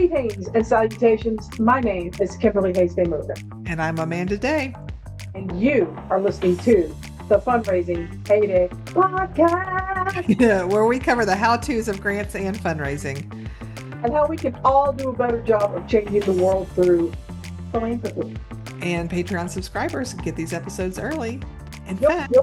Greetings and salutations. My name is Kimberly HayDay Morgan. And I'm Amanda Day. And you are listening to the Fundraising HayDay podcast. Yeah, where we cover the how-tos of grants and fundraising. And how we can all do a better job of changing the world through philanthropy. And Patreon subscribers get these episodes early. In fact,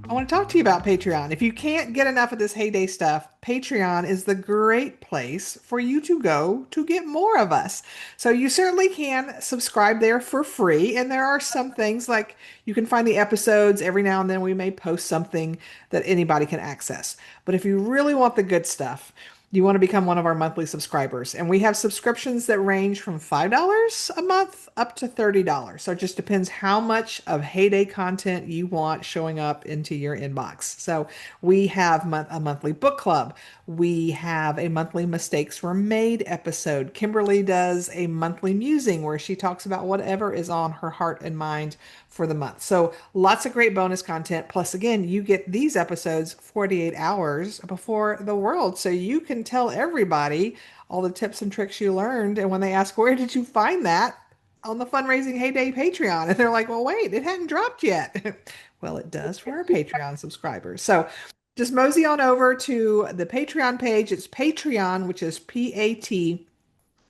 I want to talk to you about Patreon. If you can't get enough of this HayDay stuff, Patreon is the great place for you to go to get more of us. So you certainly can subscribe there for free. And there are some things like you can find the episodes. Every now and then we may post something that anybody can access. But if you really want the good stuff, you want to become one of our monthly subscribers. And we have subscriptions that range from $5 a month up to $30. So it just depends how much of HayDay content you want showing up into your inbox. So we have a monthly book club. We have a monthly Mistakes Were Made episode. Kimberly does a monthly musing where she talks about whatever is on her heart and mind for the month. So lots of great bonus content. Plus, again, you get these episodes 48 hours before the world. So you can tell everybody all the tips and tricks you learned. And when they ask, where did you find that? On the Fundraising HayDay Patreon. And they're like, well, wait, it hadn't dropped yet. Well, it does for our Patreon subscribers. So just mosey on over to the Patreon page. It's Patreon, which is Patreon.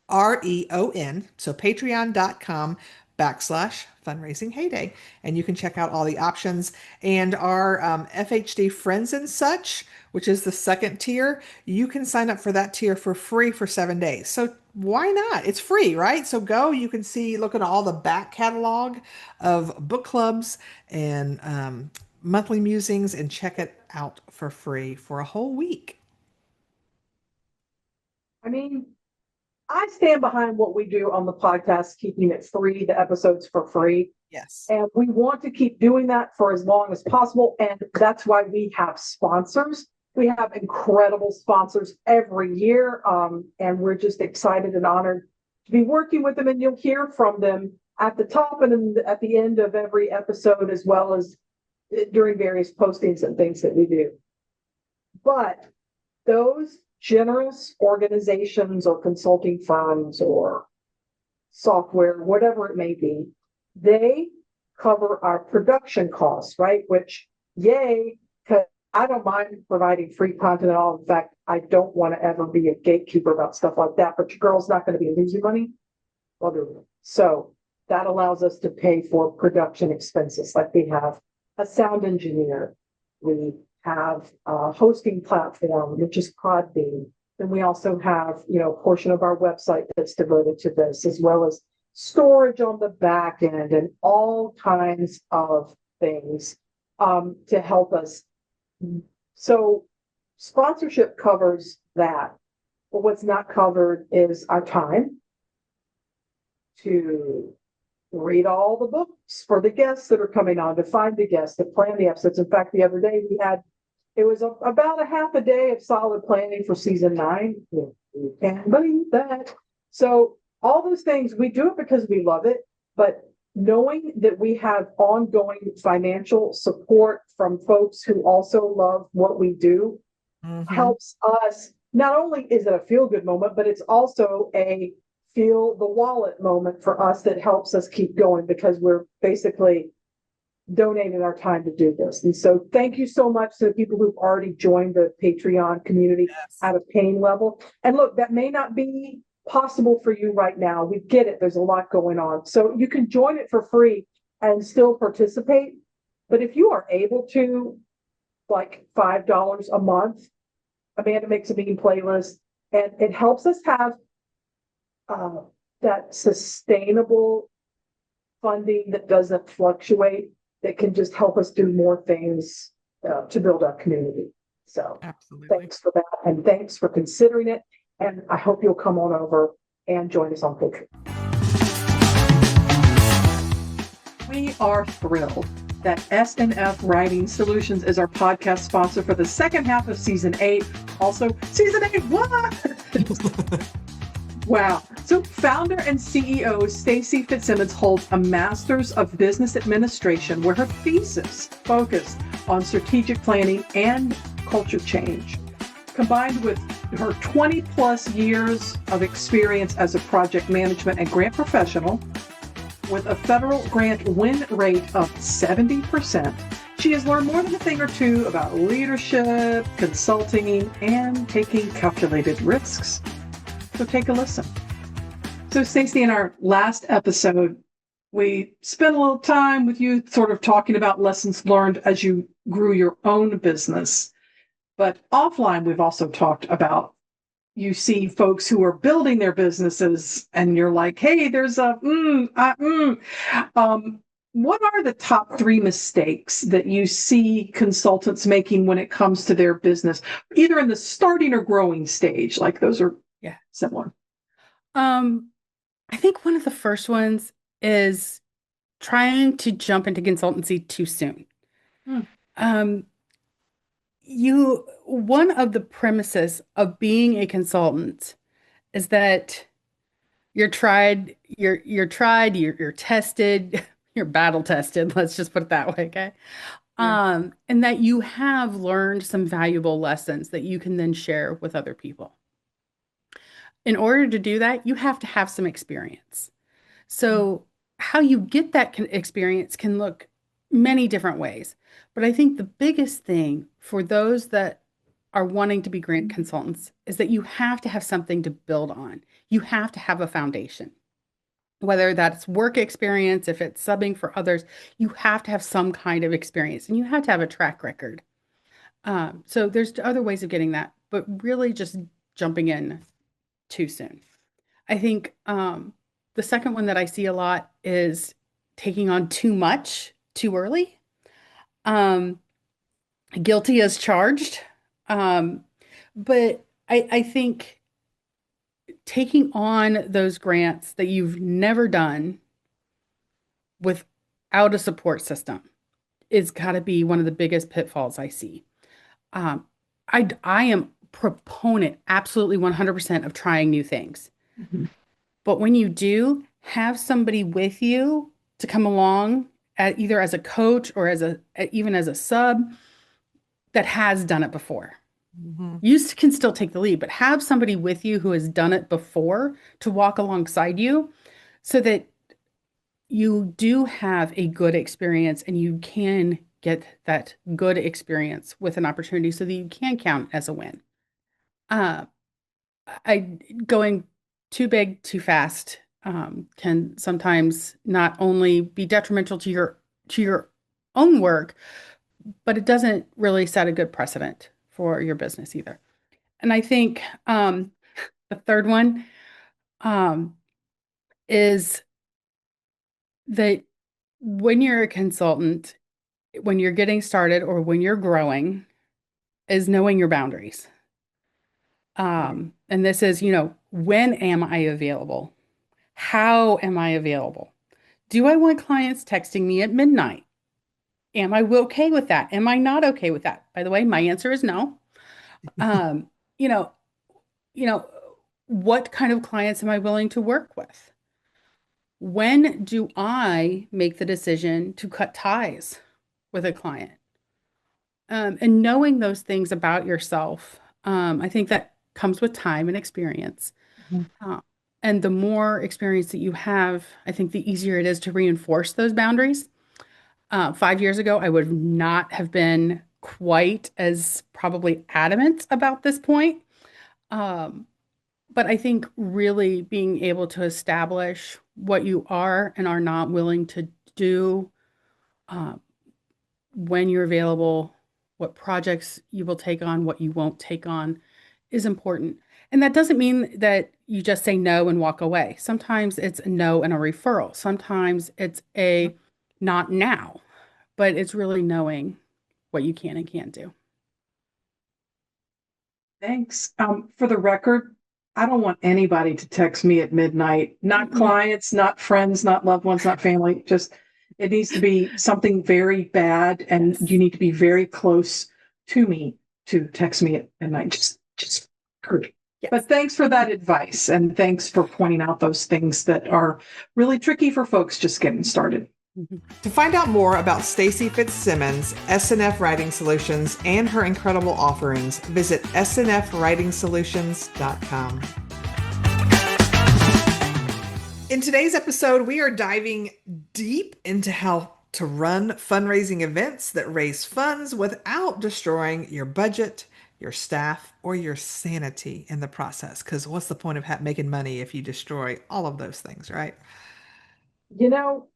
So patreon.com/fundraising HayDay. And you can check out all the options. And our FHD Friends and Such, which is the second tier, you can sign up for that tier for free for 7 days. So why not? It's free, right? So go, you can look at all the back catalog of book clubs and monthly musings and check it out for free for a whole week. I mean, I stand behind what we do on the podcast, keeping it free, the episodes for free. Yes. And we want to keep doing that for as long as possible. And that's why we have sponsors. We have incredible sponsors every year. And we're just excited and honored to be working with them. And you'll hear from them at the top and at the end of every episode, as well as during various postings and things that we do. But those generous organizations or consulting firms or software, whatever it may be, they cover our production costs, right? Which, yay, because I don't mind providing free content at all. In fact, I don't want to ever be a gatekeeper about stuff like that, but your girl's not going to be losing money. So that allows us to pay for production expenses. Like we have a sound engineer, we have a hosting platform, which is Podbean. And we also have, a portion of our website that's devoted to this, as well as storage on the back end and all kinds of things to help us. So sponsorship covers that. But what's not covered is our time to read all the books for the guests that are coming on, to find the guests, to plan the episodes. In fact, the other day it was about a half a day of solid planning for season 9. You can't believe that. So all those things, we do it because we love it, but knowing that we have ongoing financial support from folks who also love what we do helps us. Not only is it a feel-good moment, but it's also a feel the wallet moment for us that helps us keep going, because we're basically donating our time to do this. And so thank you so much to the people who've already joined the Patreon community at a paying level. And look, that may not be possible for you right now. We get it. There's a lot going on. So you can join it for free and still participate. But if you are able to, like $5 a month, Amanda makes a meeting playlist, and it helps us have that sustainable funding that doesn't fluctuate, that can just help us do more things to build our community. So absolutely, thanks for that. And thanks for considering it. And I hope you'll come on over and join us on Patreon. We are thrilled that S&F Writing Solutions is our podcast sponsor for the second half of season 8. Also, season 8, what? Wow. So founder and CEO Stacy Fitzsimmons holds a Master's of Business Administration, where her thesis focused on strategic planning and culture change. Combined with her 20 plus years of experience as a project management and grant professional with a federal grant win rate of 70%. She has learned more than a thing or two about leadership, consulting, and taking calculated risks. So take a listen. So Stacey, in our last episode, we spent a little time with you sort of talking about lessons learned as you grew your own business. But offline, we've also talked about, you see folks who are building their businesses and you're like, hey, there's a, what are the top 3 mistakes that you see consultants making when it comes to their business, either in the starting or growing stage? Like those are similar. I think one of the first ones is trying to jump into consultancy too soon. One of the premises of being a consultant is that you're tried, you're tested, you're battle tested, let's just put it that way, okay? And that you have learned some valuable lessons that you can then share with other people. In order to do that, you have to have some experience. So how you get that experience can look many different ways. But I think the biggest thing for those that are wanting to be grant consultants is that you have to have something to build on. You have to have a foundation. Whether that's work experience, if it's subbing for others, you have to have some kind of experience and you have to have a track record. So there's other ways of getting that, but really just jumping in too soon. I think the second one that I see a lot is taking on too much too early. Guilty as charged. But I think taking on those grants that you've never done without a support system is got to be one of the biggest pitfalls I see. I am proponent absolutely 100% of trying new things. But when you do, have somebody with you to come along either as a coach or even as a sub that has done it before. You can still take the lead, but have somebody with you who has done it before to walk alongside you so that you do have a good experience and you can get that good experience with an opportunity so that you can count as a win. Going too big, too fast can sometimes not only be detrimental to your own work, but it doesn't really set a good precedent for your business either. And I think the third one is that when you're a consultant, when you're getting started or when you're growing, is knowing your boundaries. And this is, when am I available? How am I available? Do I want clients texting me at midnight? Am I okay with that? Am I not okay with that? By the way, my answer is no. You know, what kind of clients am I willing to work with? When do I make the decision to cut ties with a client? And knowing those things about yourself, I think that comes with time and experience. And the more experience that you have, I think the easier it is to reinforce those boundaries. 5 years ago, I would not have been quite as probably adamant about this point. But I think really being able to establish what you are and are not willing to do, when you're available, what projects you will take on, what you won't take on, is important. And that doesn't mean that you just say no and walk away. Sometimes it's a no and a referral. Sometimes it's a not now, but it's really knowing what you can and can't do. Thanks. For the record, I don't want anybody to text me at midnight, not clients, not friends, not loved ones, not family. Just, it needs to be something very bad. And you need to be very close to me to text me at midnight. Just hurt. Yes. But thanks for that advice. And thanks for pointing out those things that are really tricky for folks just getting started. Mhm. To find out more about Stacy Fitzsimmons, SNF Writing Solutions, and her incredible offerings, visit snfwritingsolutions.com. In today's episode, we are diving deep into how to run fundraising events that raise funds without destroying your budget, your staff, or your sanity in the process. Because what's the point of making money if you destroy all of those things, right? You know,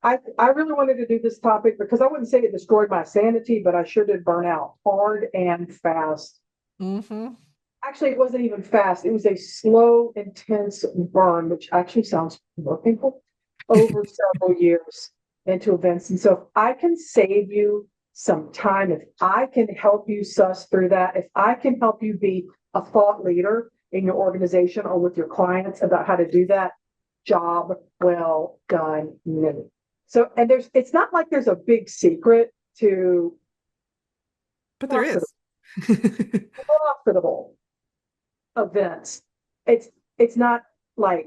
I really wanted to do this topic because I wouldn't say it destroyed my sanity, but I sure did burn out hard and fast. Mm-hmm. Actually, it wasn't even fast. It was a slow, intense burn, which actually sounds more painful over several years into events. And so if I can save you some time, if I can help you suss through that, if I can help you be a thought leader in your organization or with your clients about how to do that, job well done me. So, and it's not like there's a big secret to But there profitable, is. profitable events. It's it's not like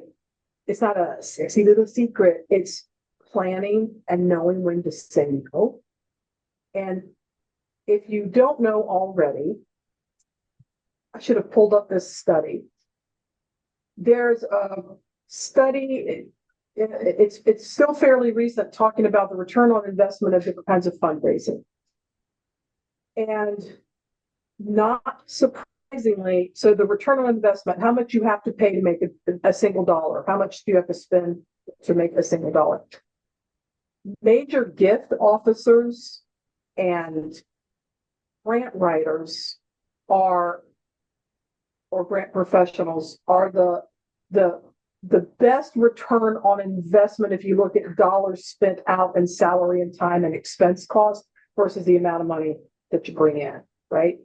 it's not a sexy little secret. It's planning and knowing when to say no. And if you don't know already, I should have pulled up this study. There's a study, it's still fairly recent, talking about the return on investment of different kinds of fundraising. And not surprisingly, so the return on investment, how much you have to pay to make a single dollar, how much do you have to spend to make a single dollar? Major gift officers and grant writers are, or grant professionals are the the best return on investment if you look at dollars spent out in salary and time and expense cost versus the amount of money that you bring in, right?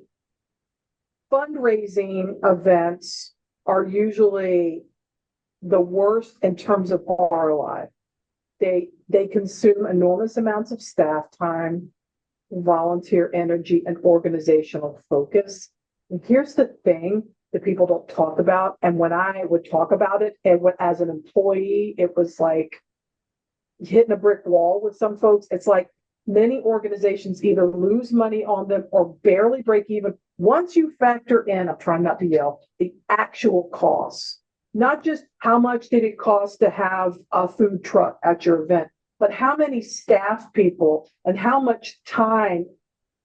Fundraising events are usually the worst in terms of ROI. They consume enormous amounts of staff time, volunteer energy, and organizational focus. And here's the thing that people don't talk about. And when I would talk about it, as an employee, it was like hitting a brick wall with some folks. It's like many organizations either lose money on them or barely break even. Once you factor in, I'm trying not to yell, the actual costs, not just how much did it cost to have a food truck at your event, but how many staff people and how much time,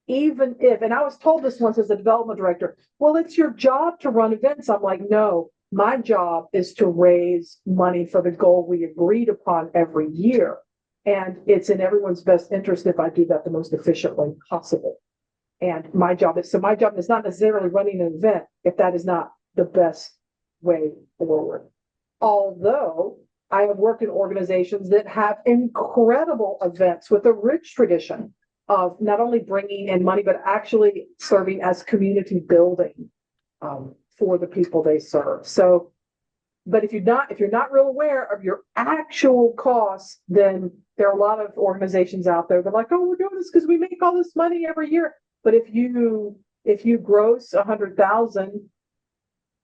even if, and I was told this once as a development director, well, it's your job to run events. I'm like, no, my job is to raise money for the goal we agreed upon every year. And it's in everyone's best interest if I do that the most efficiently possible. And my job is not necessarily running an event if that is not the best way forward. Although I have worked in organizations that have incredible events with a rich tradition of not only bringing in money, but actually serving as community building for the people they serve. So, but if you're not real aware of your actual costs, then there are a lot of organizations out there that are like, oh, we're doing this because we make all this money every year. But if you gross 100,000,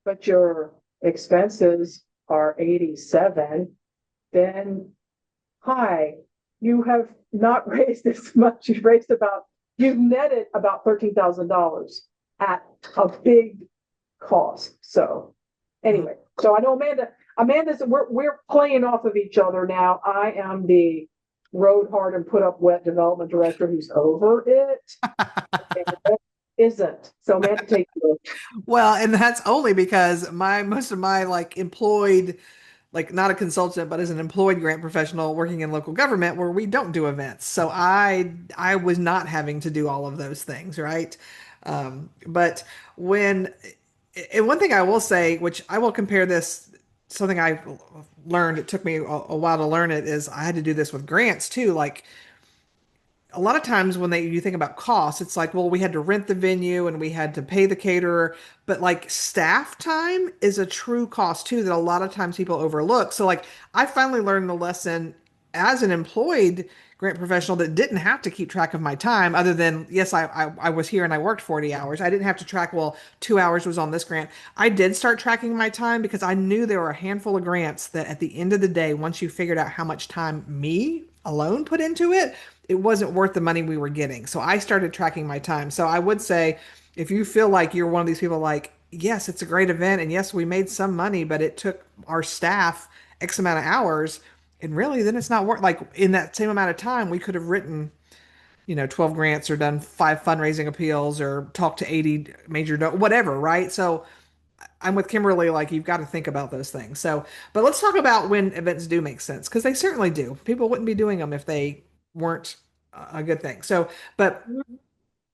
but your expenses are 87, then hi, you have not raised as much. You've netted about $13,000 at a big cost. So anyway, so I know Amanda's, we're playing off of each other now. I am the rode hard and put up wet development director who's over it. Isn't. So Amanda, take it. Well, and that's only because most of my like employed, like not a consultant, but as an employed grant professional working in local government where we don't do events. So I was not having to do all of those things, right? But when and one thing I will say, which I will compare this, something I learned, it took me a while to learn it, is I had to do this with grants too. Like a lot of times when you think about costs, it's like, well, we had to rent the venue and we had to pay the caterer, but like staff time is a true cost too that a lot of times people overlook. So like I finally learned the lesson as an employed grant professional that didn't have to keep track of my time other than, yes, I was here and I worked 40 hours. I didn't have to track, well, 2 hours was on this grant. I did start tracking my time because I knew there were a handful of grants that at the end of the day, once you figured out how much time alone put into it, it wasn't worth the money we were getting. So I started tracking my time. So I would say if you feel like you're one of these people like, yes, it's a great event and yes, we made some money, but it took our staff X amount of hours, and really then it's not worth like in that same amount of time we could have written 12 grants or done 5 fundraising appeals or talked to 80 major whatever, right? So I'm with Kimberly, like you've got to think about those things. So, but let's talk about when events do make sense because they certainly do. People wouldn't be doing them if they weren't a good thing. So, but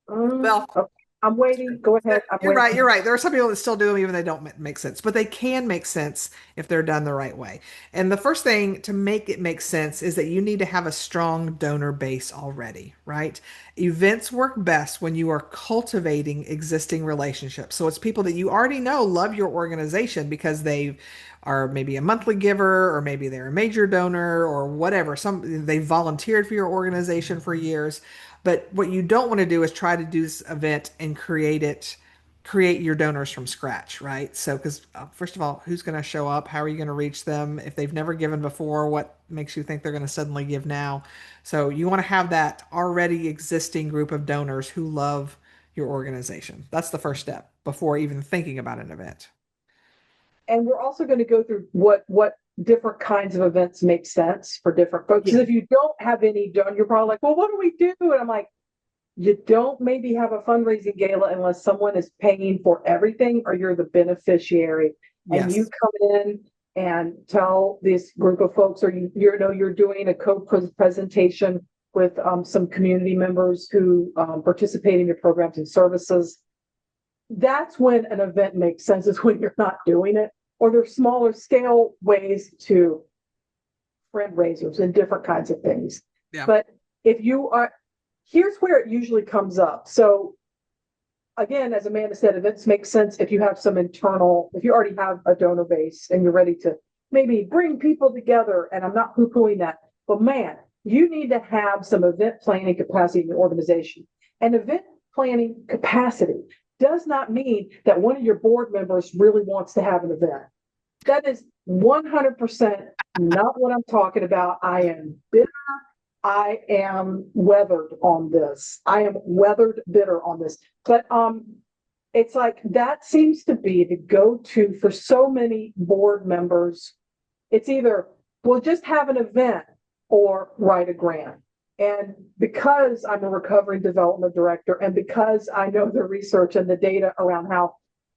well, Okay, I'm waiting. Go ahead. I'm you're right. waiting. You're right. There are some people that still do them even they don't make sense, but they can make sense if they're done the right way. And the first thing to make it make sense is that you need to have a strong donor base already, right? Events work best when you are cultivating existing relationships. So it's people that you already know love your organization because they are maybe a monthly giver or maybe they're a major donor or whatever. Some they volunteered for your organization for years. But what you don't want to do is try to do this event and create your donors from scratch, right? So, because first of all, who's going to show up? How are you going to reach them? If they've never given before, what makes you think they're going to suddenly give now? So, you want to have that already existing group of donors who love your organization. That's the first step before even thinking about an event. And we're also going to go through what different kinds of events make sense for different folks. Because Yeah. if you don't have any done, you're probably like, well, what do we do? And I'm like, you don't maybe have a fundraising gala unless someone is paying for everything or you're the beneficiary and you Yes. come in and tell this group of folks, or you're doing a co-presentation with some community members who participate in your programs and services. That's when an event makes sense, is when you're not doing it, or there's smaller scale ways to fundraisers and different kinds of things. Yeah. But if you are, here's where it usually comes up. So again, as Amanda said, events make sense if you have some internal, if you already have a donor base and you're ready to maybe bring people together. And I'm not poo-pooing that, but man, you need to have some event planning capacity in your organization. And event planning capacity does not mean that one of your board members really wants to have an event. That is 100% not what I'm talking about. I am bitter. I am weathered on this. I am weathered bitter on this. But it's like that seems to be the go-to for so many board members. It's either we'll just have an event or write a grant. And because I'm a recovery development director and because I know the research and the data around how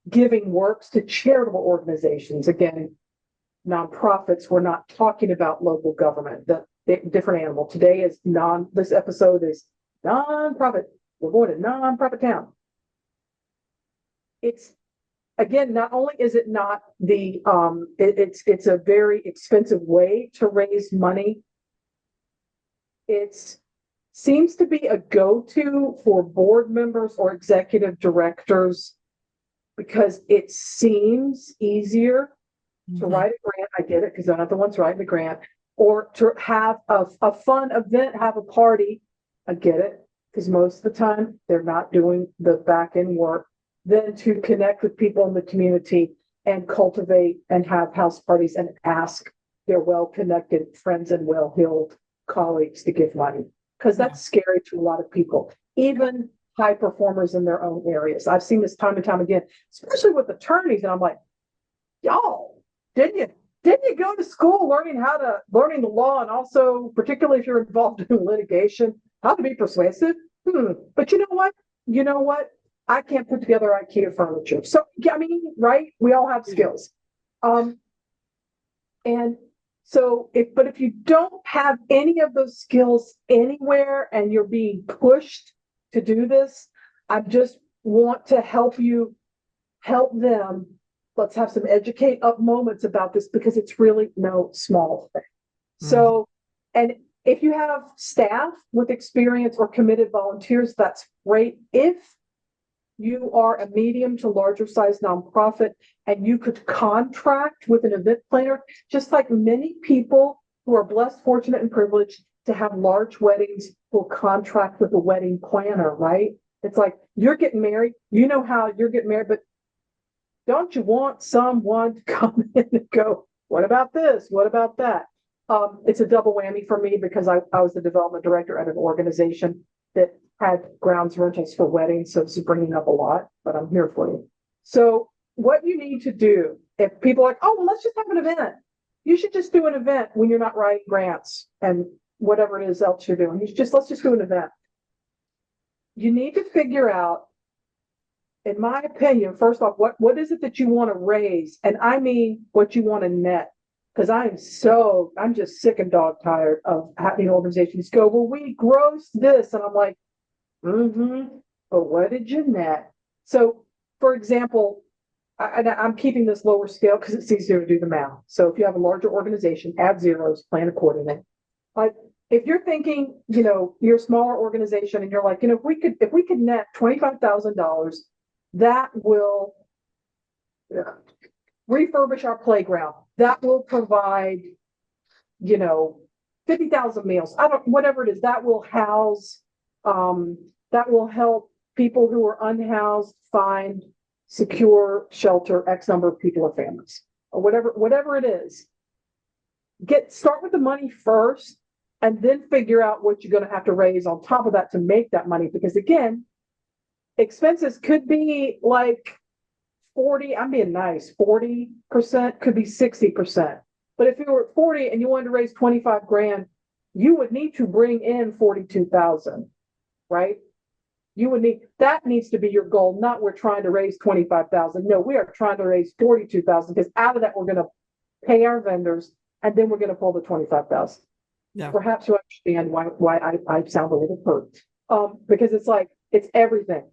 giving works to charitable organizations, again, nonprofits, we're not talking about local government, the different animal. Today is this episode is nonprofit. We're going to nonprofit town. It's, again, not only is it not it's a very expensive way to raise money. It seems to be a go-to for board members or executive directors because it seems easier to write a grant. I get it because they're not the ones writing the grant, or to have a fun event, have a party. I get it because most of the time they're not doing the back end work. Then to connect with people in the community and cultivate and have house parties and ask their well-connected friends and well-heeled colleagues to give money, because that's scary to a lot of people, even high performers in their own areas. I've seen this time and time again, especially with attorneys, and I'm like, y'all, didn't you go to school learning the law, and also particularly if you're involved in litigation, how to be persuasive? But you know what? I can't put together IKEA furniture. So I mean, right? We all have skills. And so if you don't have any of those skills anywhere and you're being pushed to do this, I just want to help them. Let's have some educate up moments about this because it's really no small thing. So, and if you have staff with experience or committed volunteers, that's great. If you are a medium to larger size nonprofit and you could contract with an event planner, just like many people who are blessed, fortunate, and privileged to have large weddings will contract with a wedding planner, right? It's like you're getting married, you know how you're getting married, but don't you want someone to come in and go, what about this? What about that? It's a double whammy for me because I was the development director at an organization that had grounds rentals for weddings. So this is bringing up a lot, but I'm here for you. So what you need to do, if people are like, oh, well, let's just have an event. You should just do an event when you're not writing grants and whatever it is else you're doing. Let's just do an event. You need to figure out, in my opinion, first off, what is it that you want to raise? And I mean what you want to net. Because I'm just sick and dog tired of having organizations go, well, we grossed this. And I'm like, but what did you net? So, for example, I'm keeping this lower scale because it's easier to do the math. So if you have a larger organization, add zeros, plan accordingly. But if you're thinking, you're a smaller organization and you're like, if we could net $25,000, that will refurbish our playground. That will provide, 50,000 meals. Whatever it is, that will house, that will help people who are unhoused find secure shelter, X number of people or families, or whatever it is. Start with the money first and then figure out what you're going to have to raise on top of that to make that money. Because again, expenses could be like 40, I'm being nice, 40%, could be 60%. But if you were at 40 and you wanted to raise 25 grand, you would need to bring in 42,000, right? That needs to be your goal, not we're trying to raise 25,000. No, we are trying to raise 42,000 because out of that, we're going to pay our vendors and then we're going to pull the 25,000. Yeah. Perhaps you understand why I sound a little hurt. Because it's everything.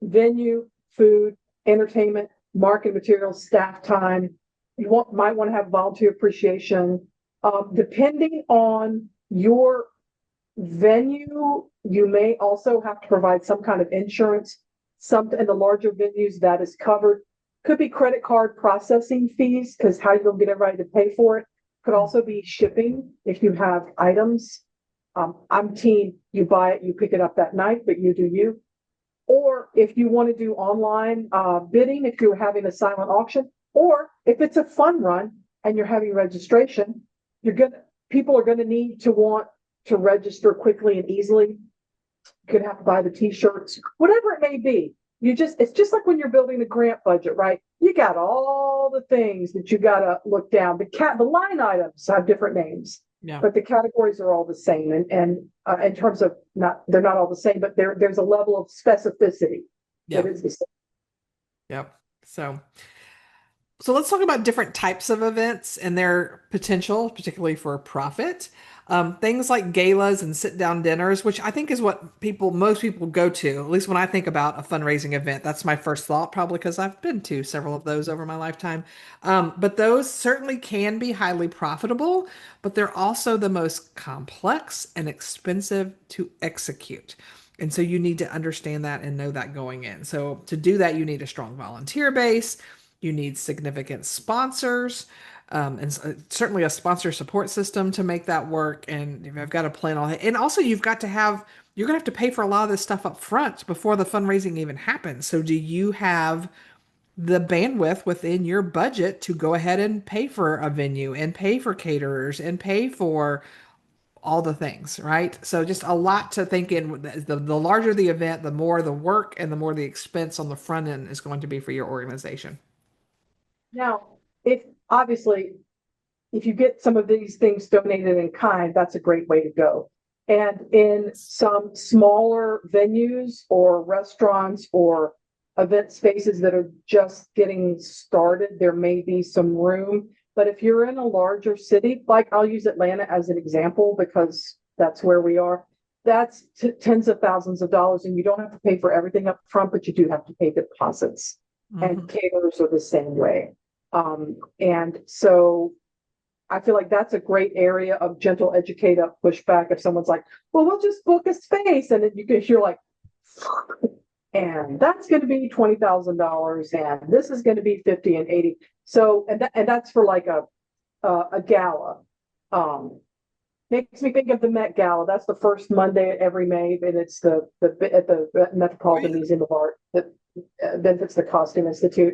Venue, food, entertainment, marketing materials, staff time. You might want to have volunteer appreciation. Depending on your venue, you may also have to provide some kind of insurance. Some in the larger venues that is covered. Could be credit card processing fees, because how you gonna get everybody to pay for it. Could also be shipping if you have items. I'm team, you buy it, you pick it up that night, but you do you. Or if you want to do online bidding, if you're having a silent auction, or if it's a fun run and you're having registration, people are gonna need to want to register quickly and easily. You could have to buy the t-shirts, whatever it may be. It's just like when you're building the grant budget, right? You got all the things that you got to look down. The line items have different names, but the categories are all the same. And in terms of they're not all the same, but there's a level of specificity that is the same. Yep. So let's talk about different types of events and their potential, particularly for profit. Things like galas and sit-down dinners, which I think is what most people go to. At least when I think about a fundraising event, that's my first thought, probably because I've been to several of those over my lifetime. But those certainly can be highly profitable, but they're also the most complex and expensive to execute. And so you need to understand that and know that going in. So to do that, you need a strong volunteer base. You need significant sponsors, and certainly a sponsor support system to make that work. And you've got to plan all that. And also you're going to have to pay for a lot of this stuff up front before the fundraising even happens. So do you have the bandwidth within your budget to go ahead and pay for a venue and pay for caterers and pay for all the things, right? So just a lot to think in. The larger the event, the more the work and the more the expense on the front end is going to be for your organization. Now, if you get some of these things donated in kind, that's a great way to go. And in some smaller venues or restaurants or event spaces that are just getting started, there may be some room. But if you're in a larger city, like I'll use Atlanta as an example because that's where we are, that's tens of thousands of dollars, and you don't have to pay for everything up front, but you do have to pay deposits. And caterers are the same way. And so I feel like that's a great area of gentle educate up pushback. If someone's like, well, we'll just book a space, and then you're like, and that's going to be $20,000, and this is going to be 50 and 80. So, and that's for like a gala. Makes me think of the Met Gala. That's the first Monday at every May, and it's at the Metropolitan Museum of Art that benefits the Costume Institute.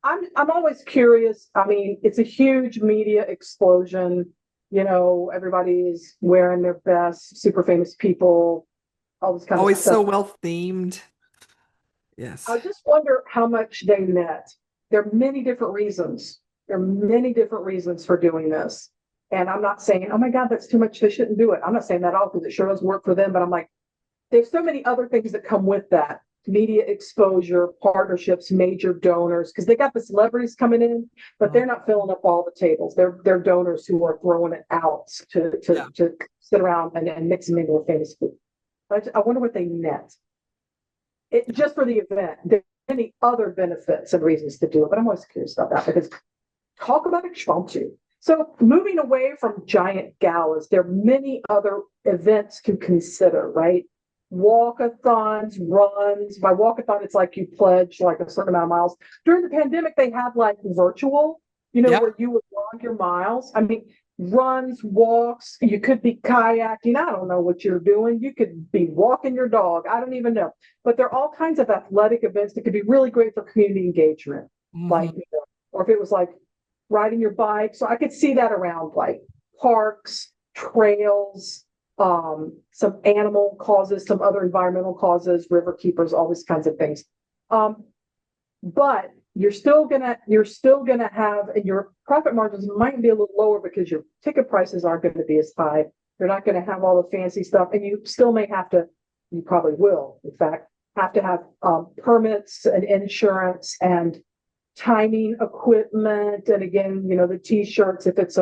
I'm always curious. I mean, it's a huge media explosion. Everybody is wearing their best, super famous people, all this kind of Always stuff. so well themed. Yes. I just wonder how much they net. There are many different reasons. There are many different reasons for doing this. And I'm not saying, oh my God, that's too much. They shouldn't do it. I'm not saying that at all because it sure doesn't work for them. But I'm like, there's so many other things that come with that: media exposure, partnerships, major donors, because they got the celebrities coming in, but they're not filling up all the tables. They're donors who are throwing it out to sit around and mix and mingle with famous food. I wonder what they net. It just for the event. There are many other benefits and reasons to do it, but I'm always curious about that because talk about expansion. So moving away from giant galas, there are many other events to consider, right? Walkathons, runs. By walkathon, it's like you pledge like a certain amount of miles. During the pandemic, they had like virtual, Yeah. where you would log your miles. I mean, runs, walks, you could be kayaking. I don't know what you're doing. You could be walking your dog. I don't even know. But there are all kinds of athletic events that could be really great for community engagement. Like, or if it was like riding your bike. So I could see that around like parks, trails, some animal causes, some other environmental causes, river keepers, all these kinds of things. But you're still gonna have, and your profit margins might be a little lower because your ticket prices aren't going to be as high. You're not going to have all the fancy stuff, and you still may have to. You probably will, in fact, have to have permits and insurance and timing equipment. And again, the T-shirts. If it's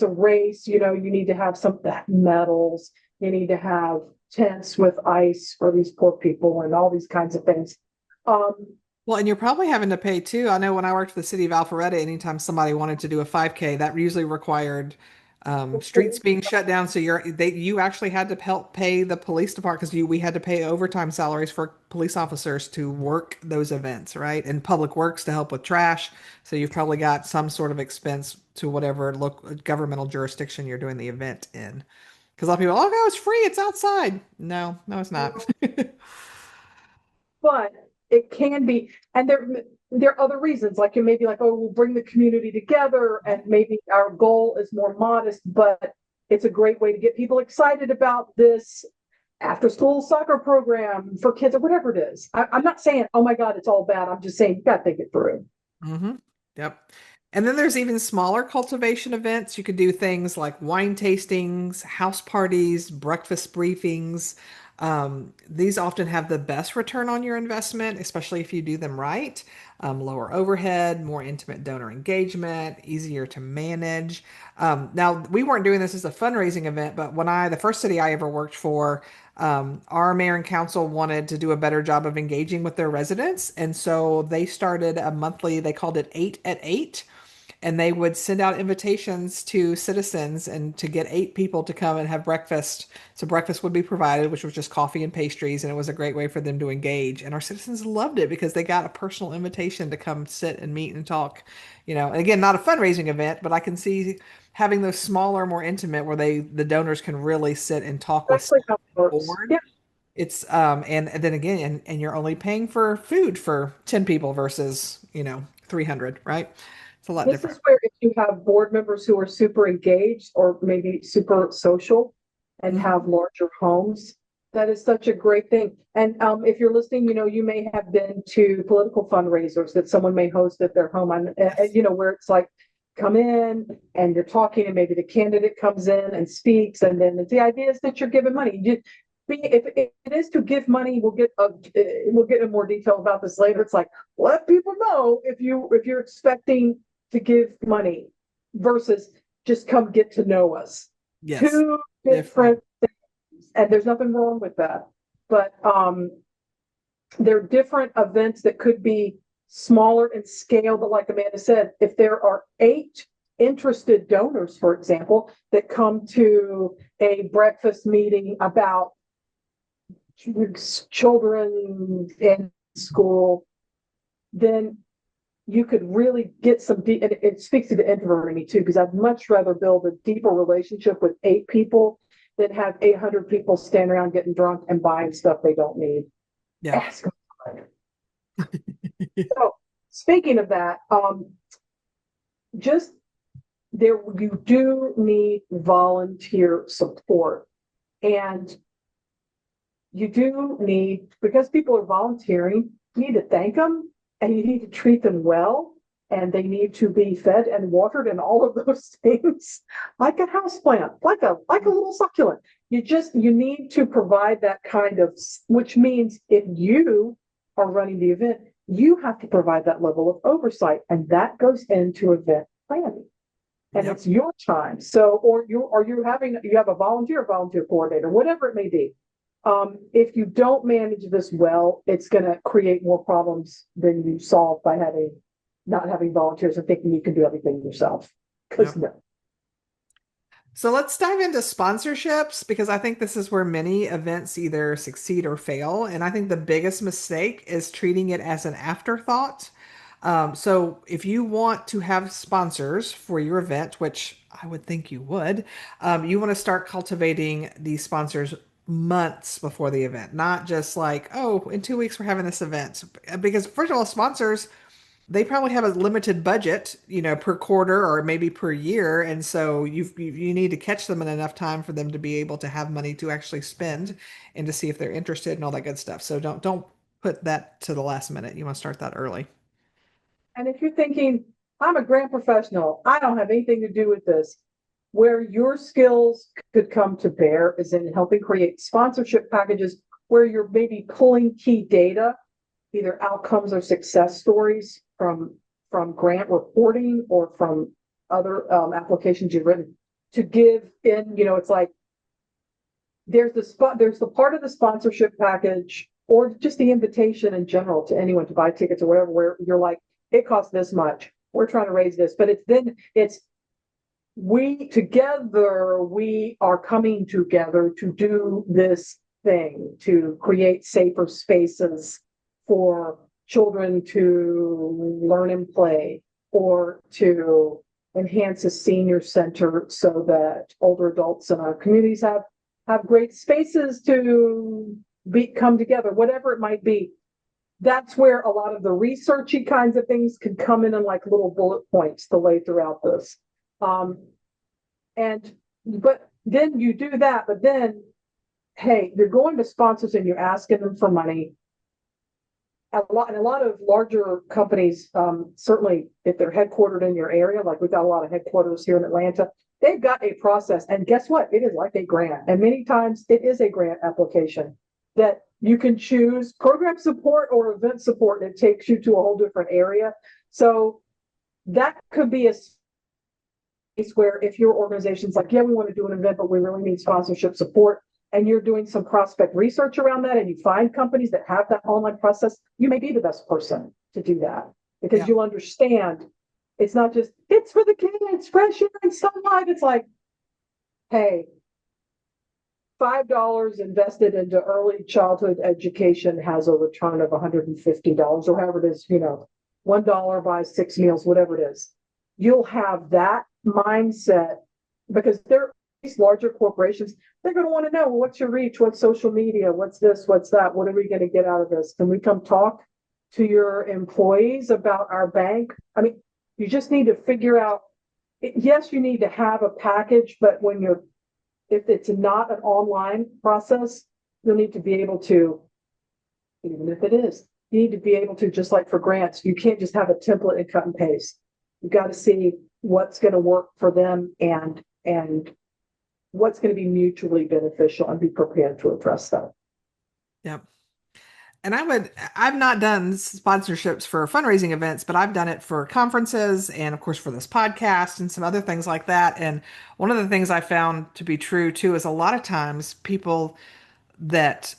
a race, you need to have some medals. You need to have tents with ice for these poor people and all these kinds of things. Well, and you're probably having to pay too. I know when I worked for the city of Alpharetta, anytime somebody wanted to do a 5K, that usually required streets being shut down. So you actually had to help pay the police department because we had to pay overtime salaries for police officers to work those events, right? And public works to help with trash. So you've probably got some sort of expense to whatever local governmental jurisdiction you're doing the event in. Because a lot of people, oh no, it's free, it's outside. No, no, it's not. But it can be, and there are other reasons, like it may be like, oh, we'll bring the community together, and maybe our goal is more modest, but it's a great way to get people excited about this after school soccer program for kids or whatever it is. I'm not saying, oh my God, it's all bad. I'm just saying you got to think it through. Yep. And then there's even smaller cultivation events. You could do things like wine tastings, house parties, breakfast briefings. These often have the best return on your investment, especially if you do them right. Lower overhead, more intimate donor engagement, easier to manage. Now, we weren't doing this as a fundraising event, but the first city I ever worked for, our mayor and council wanted to do a better job of engaging with their residents. And so they started a monthly, they called it 8 at 8, and they would send out invitations to citizens and to get 8 people to come and have breakfast. So breakfast would be provided, which was just coffee and pastries, and it was a great way for them to engage. And our citizens loved it because they got a personal invitation to come sit and meet and talk. And again, not a fundraising event, but I can see having those smaller, more intimate, where the donors can really sit and talk with Exactly how it works. board. Yeah. It's and then again, and you're only paying for food for 10 people versus 300, right? It's a lot This different. is where if you have board members who are super engaged or maybe super social and Mhm. have larger homes, that is such a great thing. And if you're listening, you may have been to political fundraisers that someone may host at their home, Yes. where it's like, come in and you're talking, and maybe the candidate comes in and speaks, and then the idea is that you're giving money. If it is to give money, we'll get in more detail about this later. It's like, let people know if you're expecting to give money versus just come get to know us. Yes. Two Different. different things, and there's nothing wrong with that. But there are different events that could be smaller in scale, but like Amanda said, if there are 8 interested donors, for example, that come to a breakfast meeting about children in school, then you could really get some deep, and it speaks to the introvert in me too, because I'd much rather build a deeper relationship with 8 people than have 800 people stand around getting drunk and buying stuff they don't need. Yeah. Ask them. So speaking of that, just you do need volunteer support. And you do need, because people are volunteering, you need to thank them and you need to treat them well. And they need to be fed and watered and all of those things, like a house plant, like a little succulent. You need to provide that kind of, which means if you are running the event, you have to provide that level of oversight, and that goes into event planning. And Yep. it's your time. So, or you have a volunteer coordinator, whatever it may be. If you don't manage this well, it's going to create more problems than you solve by not having volunteers and thinking you can do everything yourself. Because Yep. no. So let's dive into sponsorships because I think this is where many events either succeed or fail. And I think the biggest mistake is treating it as an afterthought. So if you want to have sponsors for your event, which I would think you would, you want to start cultivating these sponsors months before the event, not just like, oh, in 2 weeks we're having this event. Because first of all, sponsors, they probably have a limited budget, per quarter or maybe per year, and so you need to catch them in enough time for them to be able to have money to actually spend and to see if they're interested and all that good stuff. So don't put that to the last minute. You want to start that early. And if you're thinking, I'm a grant professional, I don't have anything to do with this, where your skills could come to bear is in helping create sponsorship packages where you're maybe pulling key data, either outcomes or success stories from grant reporting or from other applications you've written to give in. It's like there's the part of the sponsorship package or just the invitation in general to anyone to buy tickets or whatever, where you're like, it costs this much, we're trying to raise this, but it's we are coming together to do this thing, to create safer spaces for children to learn and play, or to enhance a senior center so that older adults in our communities have great spaces to come together, whatever it might be. That's where a lot of the researchy kinds of things can come in like little bullet points to lay throughout this. Um, but then you do that, but then, hey, you're going to sponsors and you're asking them for money. A lot of larger companies, certainly if they're headquartered in your area, like we've got a lot of headquarters here in Atlanta, they've got a process. And guess what? It is like a grant. And many times it is a grant application that you can choose program support or event support, and it takes you to a whole different area. So that could be a space where if your organization's like, yeah, we want to do an event, but we really need sponsorship support, and you're doing some prospect research around that, and you find companies that have that online process, you may be the best person to do that because Yeah. you understand it's not just, it's for the kids, fresh air and sunlight. It's like, hey, $5 invested into early childhood education has a return of $150 or however it is, $1 buys 6 meals, whatever it is. You'll have that mindset because these larger corporations, they're going to want to know, well, what's your reach? What's social media? What's this? What's that? What are we going to get out of this? Can we come talk to your employees about our bank? I mean, you just need to figure out, yes, you need to have a package, but if it's not an online process, you'll need to be able to, even if it is, you need to be able to, just like for grants, you can't just have a template and cut and paste. You've got to see what's going to work for them and what's going to be mutually beneficial and be prepared to address that. Yep. And I've not done sponsorships for fundraising events, but I've done it for conferences and, of course, for this podcast and some other things like that. And one of the things I found to be true too is a lot of times people that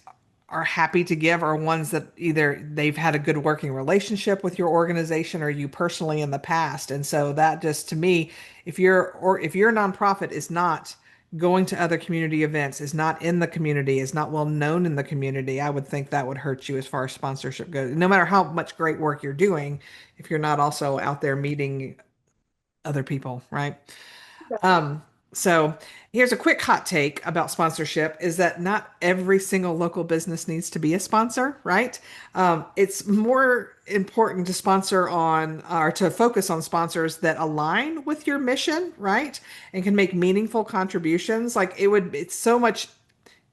are happy to give are ones that either they've had a good working relationship with your organization or you personally in the past. And so that just to me, if your nonprofit is not going to other community events, is not in the community, is not well known in the community, I would think that would hurt you as far as sponsorship goes. No matter how much great work you're doing, if you're not also out there meeting other people, right? So here's a quick hot take about sponsorship is that not every single local business needs to be a sponsor, right? It's more important to sponsor on or to focus on sponsors that align with your mission, right? And can make meaningful contributions. It's so much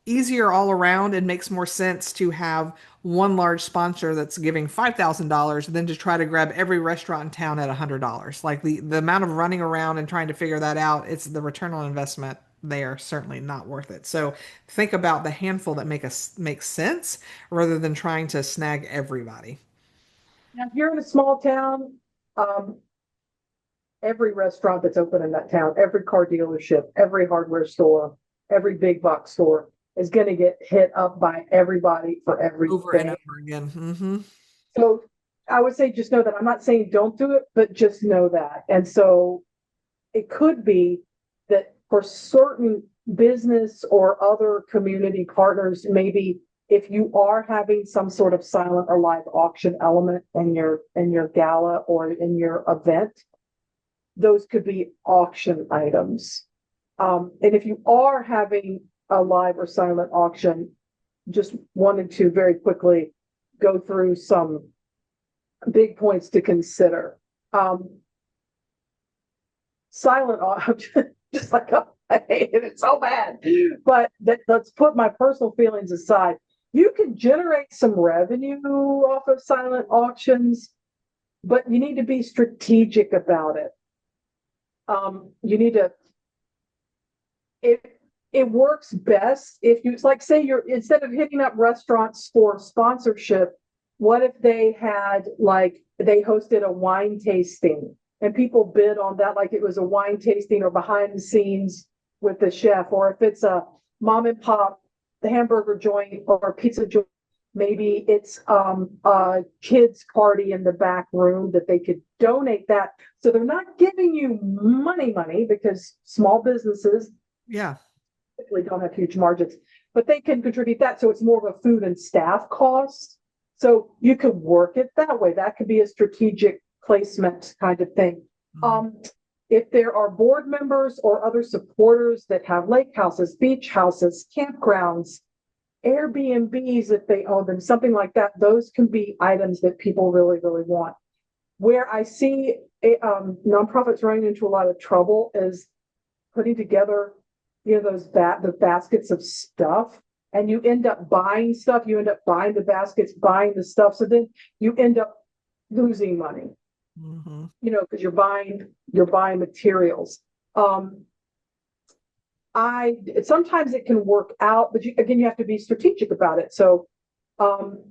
easier all around and makes more sense to have one large sponsor that's giving $5,000 than to try to grab every restaurant in town at $100. Like the amount of running around and trying to figure that out, it's the return on investment. They are certainly not worth it. So think about the handful that make sense rather than trying to snag everybody. Now, if you're in a small town, um, every restaurant that's open in that town, every car dealership, every hardware store, every big box store is going to get hit up by everybody for Over and everything. over again. Hmm. So I would say just know that. I'm not saying don't do it, but just know that. And so it could be that for certain business or other community partners, maybe if you are having some sort of silent or live auction element in your gala or in your event, those could be auction items. And if you are having a live or silent auction, just wanted to very quickly go through some big points to consider. Silent auction, just like I hated it so bad, but let's put my personal feelings aside. You can generate some revenue off of silent auctions, but you need to be strategic about it. You need to it it works best if you like say you're instead of hitting up restaurants for sponsorship, what if they had like they hosted a wine tasting and people bid on that like it was a wine tasting or behind the scenes with the chef, or if it's a mom and pop the hamburger joint or pizza joint, maybe it's a kids party in the back room that they could donate that, so they're not giving you money because small businesses Yeah. typically don't have huge margins, but they can contribute that. So it's more of a food and staff cost. So you could work it that way. That could be a strategic placement kind of thing. Mhm. If there are board members or other supporters that have lake houses, beach houses, campgrounds, Airbnbs, if they own them, something like that, those can be items that people really, really want. Where I see nonprofits running into a lot of trouble is putting together, those the baskets of stuff, and you end up buying stuff. You end up buying the baskets, buying the stuff. So then you end up losing money, Mhm. because you're buying materials. Um, I sometimes it can work out, but again, you have to be strategic about it. So um,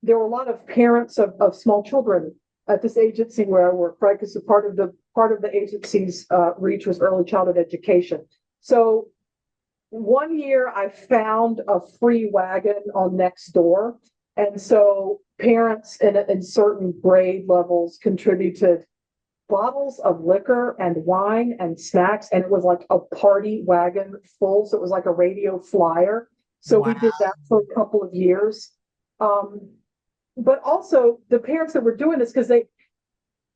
there were a lot of parents of small children at this agency where I work, right? Because part of the agency's reach was early childhood education. So one year I found a free wagon on Nextdoor, and so parents in certain grade levels contributed bottles of liquor and wine and snacks, and it was like a party wagon full. So it was like a radio flyer. So we did Wow. that for a couple of years. Um, but also the parents that were doing this because it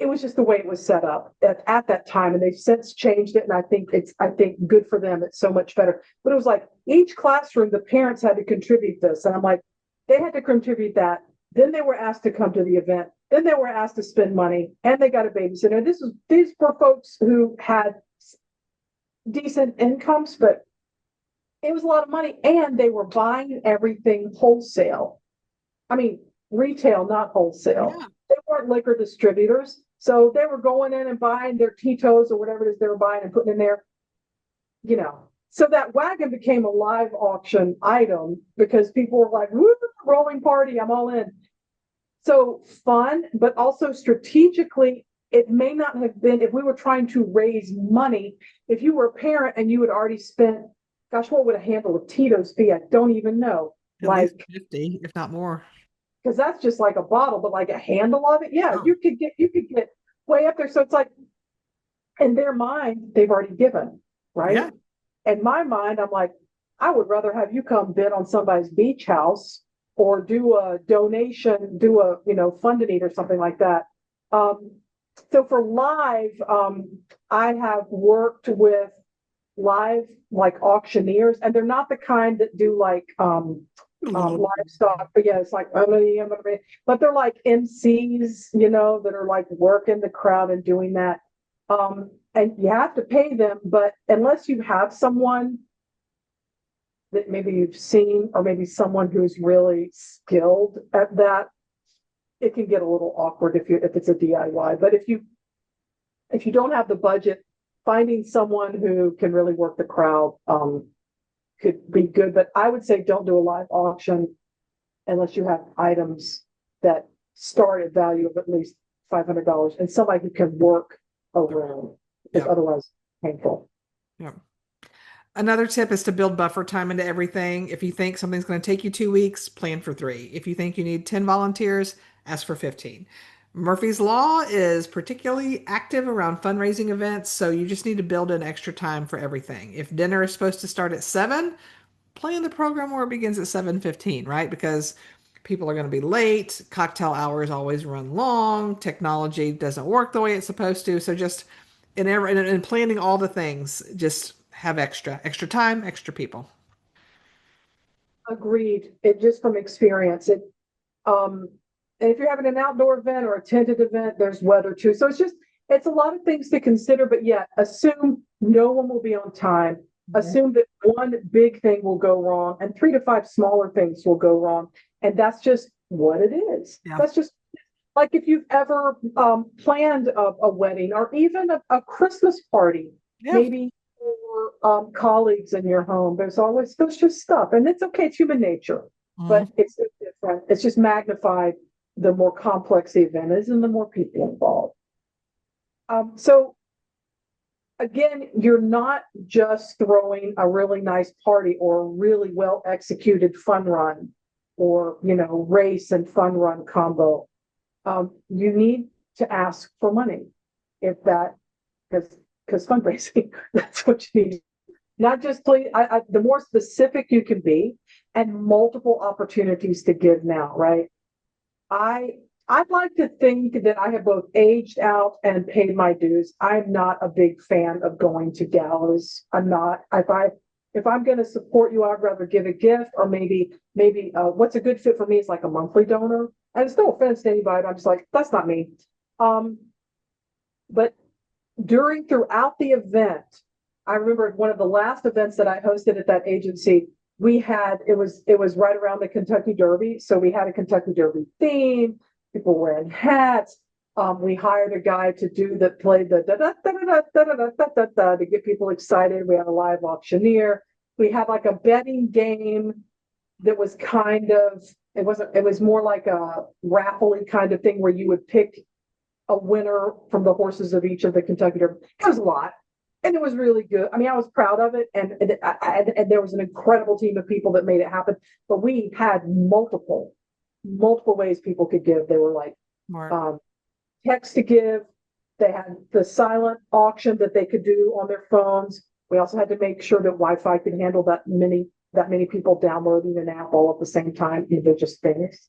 was just the way it was set up at that time, and they've since changed it, and I think good for them. It's so much better. But it was like each classroom the parents had to contribute this, and I'm like, they had to contribute that, then they were asked to come to the event, then they were asked to spend money, and they got a babysitter. These were folks who had decent incomes, but it was a lot of money, and they were buying everything wholesale. I mean, retail, not wholesale. Yeah. They weren't liquor distributors. So they were going in and buying their Tito's or whatever it is they were buying and putting in there, you know. So that wagon became a live auction item because people were like, woo, rolling party, I'm all in. So fun, but also strategically, it may not have been if we were trying to raise money. If you were a parent and you had already spent, gosh, what would a handle of Tito's be? I don't even know. At least Like 50, if not more. because that's just like a bottle, but like a handle of it, yeah, Oh, you could get way up there. So it's like in their mind, they've already given, right? yeah. In my mind, I'm like, I would rather have you come bid on somebody's beach house or do a donation, do a fund and eat or something like that. Um, so for live, I have worked with live like auctioneers, and they're not the kind that do like livestock, but yeah, it's like but they're like MCs, that are like working the crowd and doing that. And you have to pay them, but unless you have someone that maybe you've seen, or maybe someone who's really skilled at that, it can get a little awkward if it's a DIY. But if you don't have the budget, finding someone who can really work the crowd could be good. But I would say don't do a live auction unless you have items that start at value of at least $500 and somebody who can work around, because Yeah. otherwise painful. Yeah. Another tip is to build buffer time into everything. If you think something's going to take you 2 weeks, plan for 3. If you think you need 10 volunteers, ask for 15. Murphy's Law is particularly active around fundraising events, so you just need to build in extra time for everything. If dinner is supposed to start at 7, plan the program where it begins at 7:15, right? Because people are going to be late, cocktail hours always run long, technology doesn't work the way it's supposed to. So just in planning all the things, just have extra time, extra people. Agreed. It just from experience. Um, and if you're having an outdoor event or a tented event, there's weather too. So it's a lot of things to consider, but yeah, assume no one will be on time. Assume that one big thing will go wrong and 3 to 5 smaller things will go wrong. And that's just what it is. Yeah. That's just like if you've ever planned a wedding or even a Christmas party, Yeah. maybe for colleagues in your home, there's just stuff. And it's okay, it's human nature, but Mhm. it's just different. It's just magnified the more complex the event is and the more people involved. So again, you're not just throwing a really nice party or a really well executed fun run or, race and fun run combo. You need to ask for money if that, because fundraising, that's what you need. Not just please, the more specific you can be, and multiple opportunities to give now, right? I I'd like to think that I have both aged out and paid my dues. I'm not a big fan of going to galas. I'm not. If I'm going to support you, I'd rather give a gift, or maybe what's a good fit for me is like a monthly donor. And it's no offense to anybody, but I'm just like, that's not me. Um, but throughout the event, I remember one of the last events that I hosted at that agency. It was right around the Kentucky Derby, so we had a Kentucky Derby theme. People wearing hats. We hired a guy to play the da da da da da da da da da to get people excited. We had a live auctioneer. We had like a betting game that was it was more like a raffle kind of thing where you would pick a winner from the horses of each of the Kentucky Derby. It was a lot, and it was really good. I mean, I was proud of it, and there was an incredible team of people that made it happen. But we had multiple ways people could give. They were like text to give. They had the silent auction that they could do on their phones. We also had to make sure that Wi-Fi could handle that many people downloading an app all at the same time. They're just things.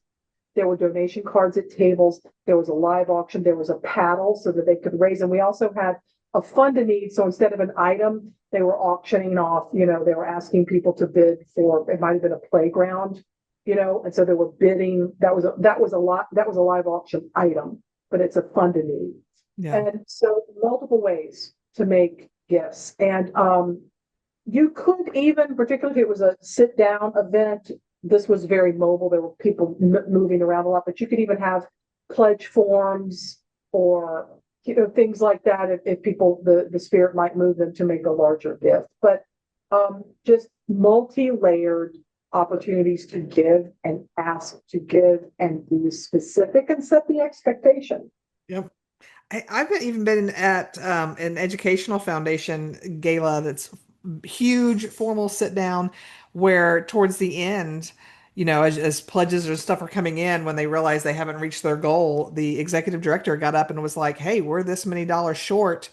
There were donation cards at tables. There was a live auction. There was a paddle so that they could raise. And we also had a fund to need. So instead of an item, they were auctioning off, they were asking people to bid for, it might have been a playground, and so they were bidding. That was a live auction item, but it's a fund to need. Yeah. And so multiple ways to make gifts. And you could even, particularly if it was a sit down event, this was very mobile. There were people moving around a lot, but you could even have pledge forms or things like that if people the spirit might move them to make a larger gift. But just multi-layered opportunities to give and ask to give and be specific and set the expectation. Yep. I've even been at an educational foundation gala that's huge, formal sit down, where towards the end, as pledges or stuff are coming in, when they realize they haven't reached their goal, the executive director got up and was like, "Hey, we're this many dollars short.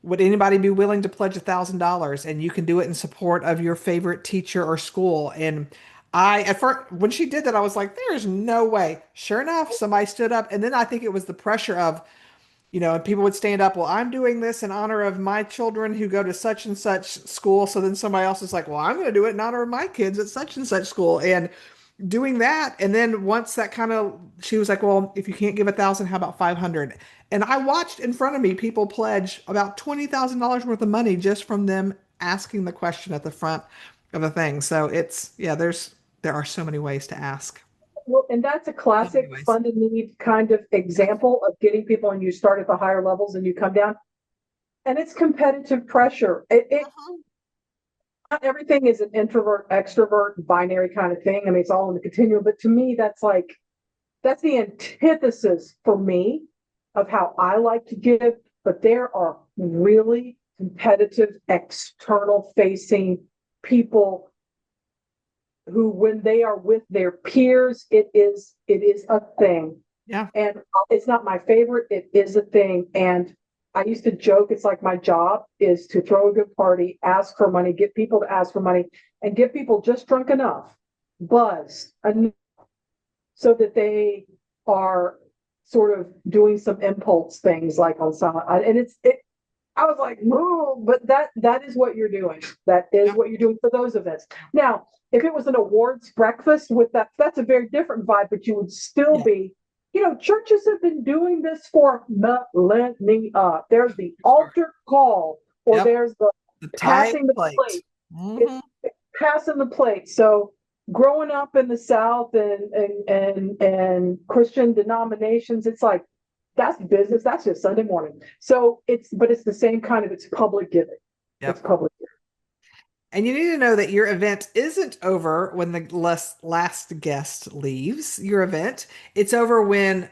Would anybody be willing to pledge $1,000? And you can do it in support of your favorite teacher or school." And at first, when she did that, I was like, "There's no way." Sure enough, somebody stood up, and then I think it was the pressure of, and people would stand up, well, I'm doing this in honor of my children who go to such and such school. So then somebody else is like, well, I'm going to do it in honor of my kids at such and such school. And doing that. And then once that she was like, well, if you can't give 1,000, how about 500? And I watched in front of me people pledge about $20,000 worth of money just from them asking the question at the front of the thing. So yeah, there are so many ways to ask. Well, and that's a So many classic ways. fund and need kind of example of getting people, and you start at the higher levels and you come down, and it's competitive pressure. Mhm. Not everything is an introvert, extrovert, binary kind of thing. I mean, it's all in the continuum, but to me, that's the antithesis for me of how I like to give. But there are really competitive, external facing people who, when they are with their peers, it is a thing. Yeah. And it's not my favorite, it is a thing. And I used to joke, it's like my job is to throw a good party, ask for money, get people to ask for money, and get people just drunk enough, buzzed enough, so that they are sort of doing some impulse things like on some, and I was like, no, but that is what you're doing. That is Yeah. what you're doing for those events. Now, if it was an awards breakfast with that's a very different vibe, but you would still Yeah. be, churches have been doing this for millennia. There's the altar call, or Yep. there's the The tithe passing the plate. plate. It's Mhm. passing the plate. So growing up in the South and Christian denominations, it's like that's business. That's just Sunday morning. So it's the same kind of, it's public giving. It's Yep. public giving. And you need to know that your event isn't over when the last guest leaves your event. It's over when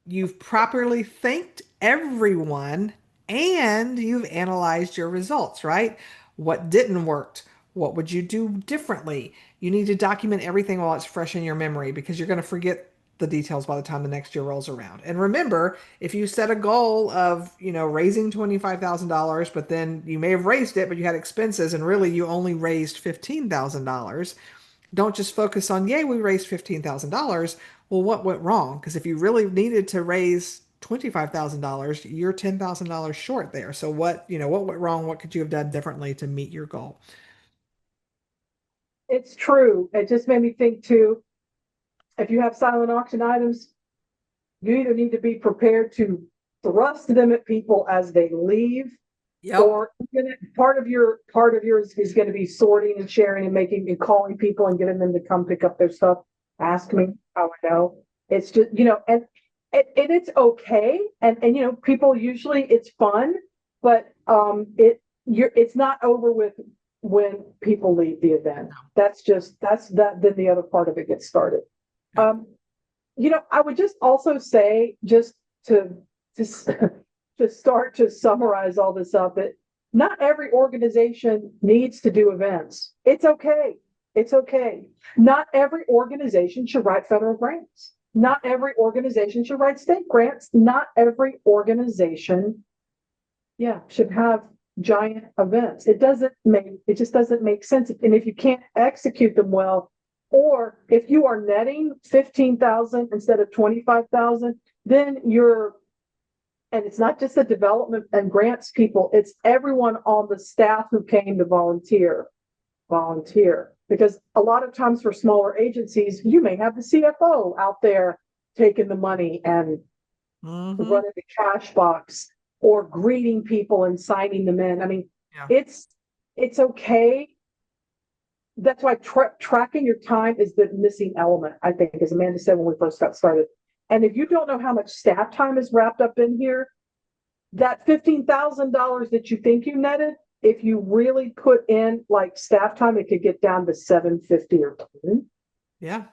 you've properly thanked everyone and you've analyzed your results, right? What didn't work? What would you do differently? You need to document everything while it's fresh in your memory because you're going to forget the details by the time the next year rolls around. And remember, if you set a goal of, raising $25,000, but then you may have raised it, but you had expenses and really you only raised $15,000, don't just focus on, yay, we raised $15,000. Well, what went wrong? Because if you really needed to raise $25,000, you're $10,000 short there. So what went wrong? What could you have done differently to meet your goal? It's true. It just made me think too, if you have silent auction items, you either need to be prepared to thrust them at people as they leave, Yep. or part of yours is going to be sorting and sharing and making and calling people and getting them to come pick up their stuff. Ask me how I know. It's just, and it's okay. And people usually, it's fun, but it's not over with when people leave the event. Then the other part of it gets started. Yeah. I would just also say, just to to start to summarize all this up, that not every organization needs to do events. It's okay. It's okay. Not every organization should write federal grants. Not every organization should write state grants. Not every organization, should have giant events. It just doesn't make sense. And if you can't execute them well, or if you are netting 15,000 instead of 25,000, then and it's not just the development and grants people, it's everyone on the staff who came to volunteer. Because a lot of times for smaller agencies, you may have the CFO out there taking the money and running the cash box, or greeting people and signing them in. I mean, Yeah. it's okay. That's why tracking your time is the missing element, I think, as Amanda said when we first got started. And if you don't know how much staff time is wrapped up in here, that $15,000 that you think you netted, if you really put in like staff time, it could get down to $750 or $10. Yeah.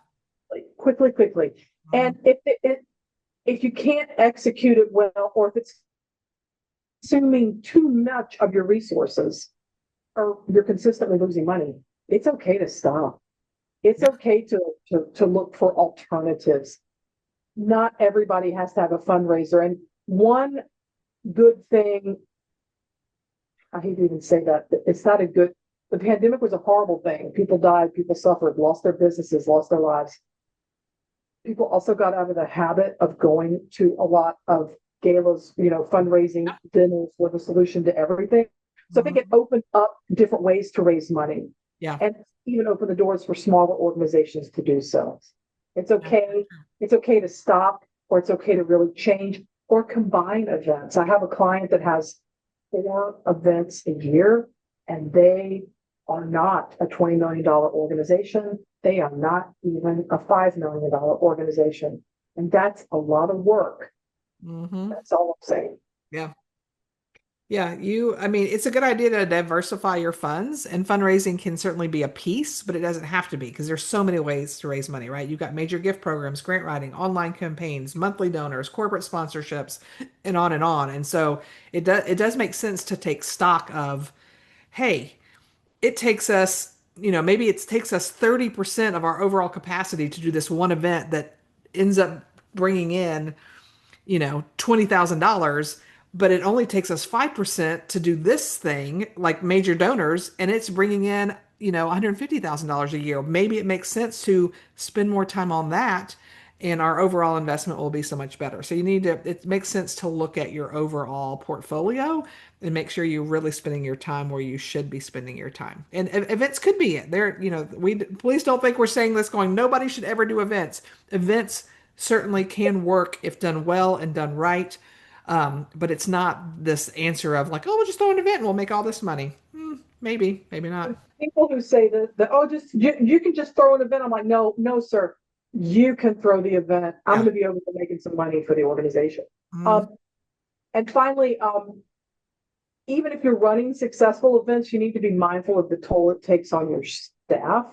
Like quickly. And if you can't execute it well, or if it's consuming too much of your resources, or you're consistently losing money, it's okay to stop. It's okay to look for alternatives. Not everybody has to have a fundraiser. And one good thing, I hate to even say that, it's not a good, the pandemic was a horrible thing. People died, people suffered, lost their businesses, lost their lives. People also got out of the habit of going to a lot of galas, fundraising dinners were the solution to everything. So I think it opened up different ways to raise money. Yeah. And even open the doors for smaller organizations to do so. It's okay. It's okay to stop, or it's okay to really change or combine events. I have a client that has 4 events a year, and they are not a $20 million organization. They are not even a $5 million organization. And that's a lot of work. That's all I'm saying. Yeah. Yeah, I mean, it's a good idea to diversify your funds, and fundraising can certainly be a piece, but it doesn't have to be, because there's so many ways to raise money, right? You've got major gift programs, grant writing, online campaigns, monthly donors, corporate sponsorships, and on and on. And so it does make sense to take stock of, hey, it takes us, maybe it takes us 30% of our overall capacity to do this one event that ends up bringing in $20,000, but it only takes us 5% to do this thing like major donors, and it's bringing in, $150,000 a year. Maybe it makes sense to spend more time on that, and our overall investment will be so much better. So it makes sense to look at your overall portfolio and make sure you're really spending your time where you should be spending your time. And events could be it. Please don't think we're saying this going, nobody should ever do events. Events certainly can work if done well and done right. But it's not this answer of like, oh, we'll just throw an event and we'll make all this money. Maybe not. People who say that you can just throw an event. I'm like, no, sir. You can throw the event. I'm going to be over there making some money for the organization. And finally, even if you're running successful events, you need to be mindful of the toll it takes on your staff.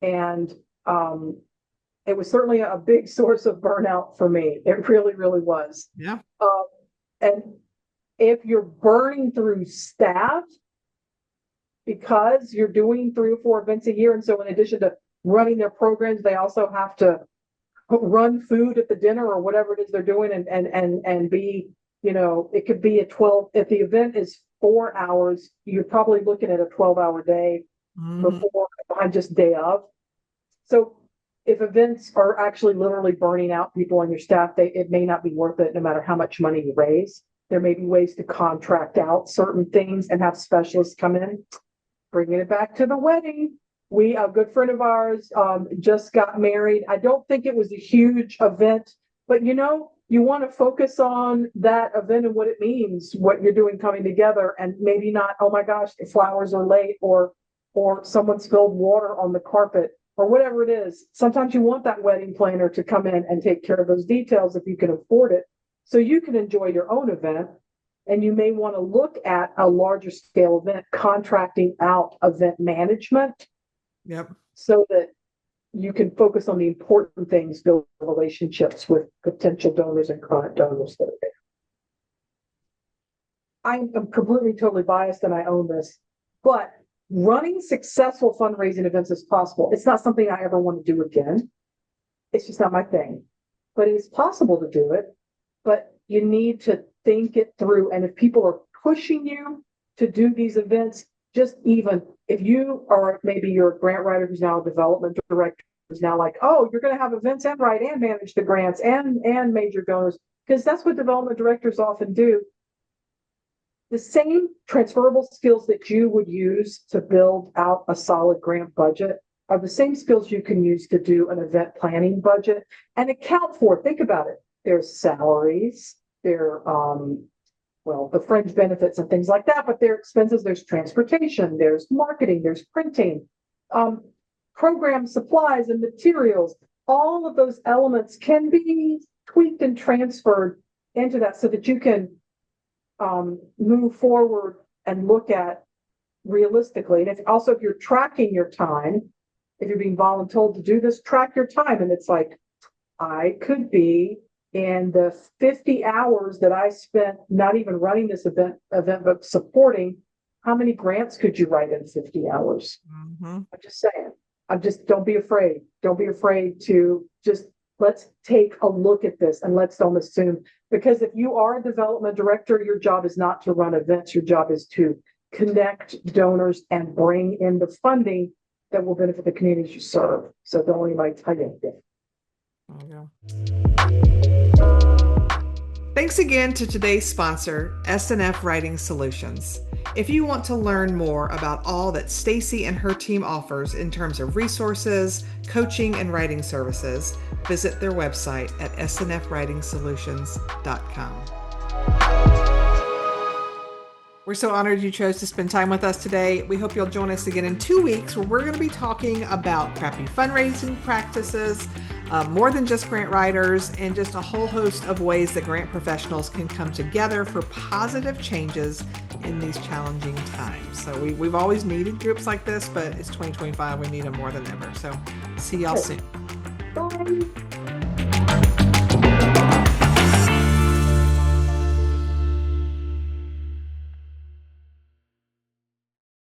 And it was certainly a big source of burnout for me. It really, really was. Yeah. And if you're burning through staff because you're doing 3 or 4 events a year, and so in addition to running their programs, they also have to run food at the dinner or whatever it is they're doing, and be, it could be if the event is 4 hours, you're probably looking at a 12-hour day before just day of. So if events are actually literally burning out people on your staff, it may not be worth it no matter how much money you raise. There may be ways to contract out certain things and have specialists come in. Bringing it back to the wedding, a good friend of ours just got married. I don't think it was a huge event, but you want to focus on that event and what it means, what you're doing coming together, and maybe not, oh my gosh, the flowers are late, or someone spilled water on the carpet, or whatever it is. Sometimes you want that wedding planner to come in and take care of those details if you can afford it, so you can enjoy your own event. And you may want to look at a larger scale event, contracting out event management. Yep. So that you can focus on the important things, build relationships with potential donors and current donors that are there. I'm completely, totally biased, and I own this, but running successful fundraising events is possible. It's not something I ever want to do again. It's just not my thing, but it is possible to do it. But you need to think it through. And if people are pushing you to do these events, just even if you are, maybe you're a grant writer who's now a development director, who's now like, oh, you're going to have events and write and manage the grants and major donors, because that's what development directors often do. The same transferable skills that you would use to build out a solid grant budget are the same skills you can use to do an event planning budget and account for. Think about it. There's salaries, there the fringe benefits and things like that, but there are expenses, there's transportation, there's marketing, there's printing, program supplies and materials. All of those elements can be tweaked and transferred into that so that you can move forward and look at realistically. And if you're tracking your time, if you're being voluntold to do this, track your time. And it's like, I could be in the 50 hours that I spent not even running this event, but supporting. How many grants could you write in 50 hours? I'm just saying. Don't be afraid. Don't be afraid to just, let's take a look at this, and let's don't assume. Because if you are a development director, your job is not to run events. Your job is to connect donors and bring in the funding that will benefit the communities you serve. So don't anybody tell you anything. There you go. Thanks again to today's sponsor, SNF Writing Solutions. If you want to learn more about all that Stacy and her team offers in terms of resources, coaching, and writing services, visit their website at snfwritingsolutions.com. We're so honored you chose to spend time with us today. We hope you'll join us again in 2 weeks, where we're going to be talking about crappy fundraising practices, more than just grant writers, and just a whole host of ways that grant professionals can come together for positive changes in these challenging times. So we've always needed groups like this, but it's 2025. We need them more than ever. So see y'all soon. Bye.